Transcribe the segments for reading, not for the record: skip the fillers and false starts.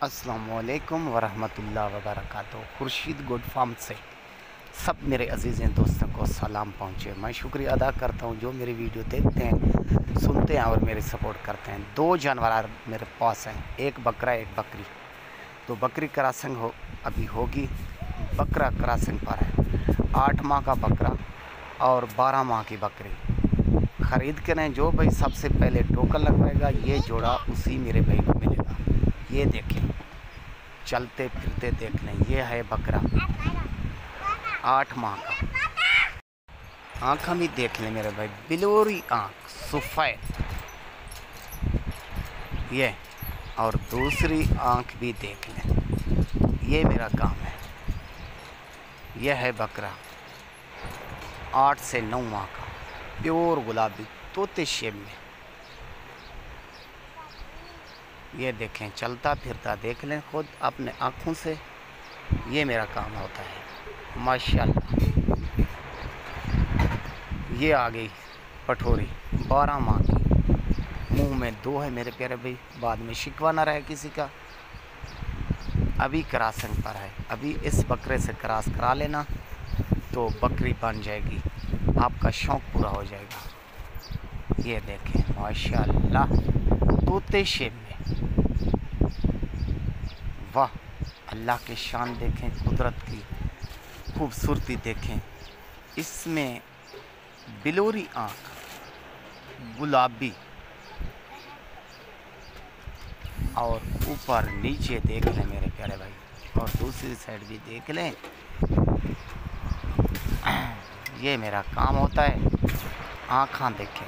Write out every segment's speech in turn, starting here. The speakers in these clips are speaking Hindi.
अस्सलामुअलैकुम वरहमतुल्लाहि वबरकातुहू। खुर्शीद गुड फार्म से सब मेरे अजीज़ दोस्तों को सलाम पहुँचे। मैं शुक्रिया अदा करता हूँ जो मेरी वीडियो देखते हैं, सुनते हैं और मेरी सपोर्ट करते हैं। दो जानवर मेरे पास हैं, एक बकरा एक बकरी। तो बकरी क्रॉसिंग अभी होगी, बकरा क्रॉसिंग पर है। 8 माह का बकरा और 12 माह की बकरी ख़रीद कर हैं। जो भाई सबसे पहले टोकन लगवाएगा ये जोड़ा उसी मेरे भाई को मिलेगा। ये देखें, चलते फिरते देख लें, ये है बकरा 8 माह का। आँखें भी देख लें मेरे भाई, बिलोरी आँख सफ़ेद ये, और दूसरी आँख भी देख लें। ये मेरा काम है। यह है बकरा 8 से 9 माह का, प्योर गुलाबी तोते शेप में। ये देखें, चलता फिरता देख लें खुद अपने आँखों से। ये मेरा काम होता है माशाल्लाह। ये आ गई पठोरी 12 माह की, मुंह में 2 है मेरे प्यारे भाई, बाद में शिकवा ना रहे किसी का। अभी क्रॉसिंग पर है, अभी इस बकरे से क्रॉस करा लेना तो बकरी बन जाएगी, आपका शौक़ पूरा हो जाएगा। ये देखें माशाल्लाह, तोते शेप में। वाह, अल्लाह के शान देखें, कुदरत की खूबसूरती देखें। इसमें बिलोरी आँख, गुलाबी, और ऊपर नीचे देख लें मेरे प्यारे भाई, और दूसरी साइड भी देख लें। ये मेरा काम होता है। आँखां देखें,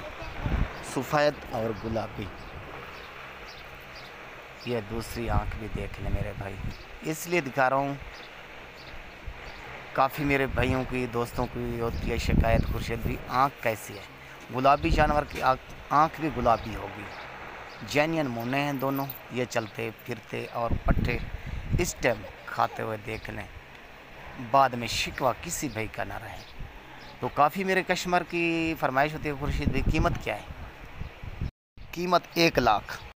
सफ़ेद और गुलाबी। ये दूसरी आँख भी देख लें मेरे भाई, इसलिए दिखा रहा हूँ। काफ़ी मेरे भाइयों की, दोस्तों की होती है शिकायत, खुर्शीद भी आँख कैसी है। गुलाबी जानवर की आँख भी गुलाबी होगी। जेन्युइन मोने हैं दोनों। ये चलते फिरते और पट्टे इस टाइम खाते हुए देख लें, बाद में शिकवा किसी भाई का ना रहे। तो काफ़ी मेरे कस्टमर की फरमाइश होती है, खुर्शीद भाई कीमत क्या है? कीमत 1 लाख।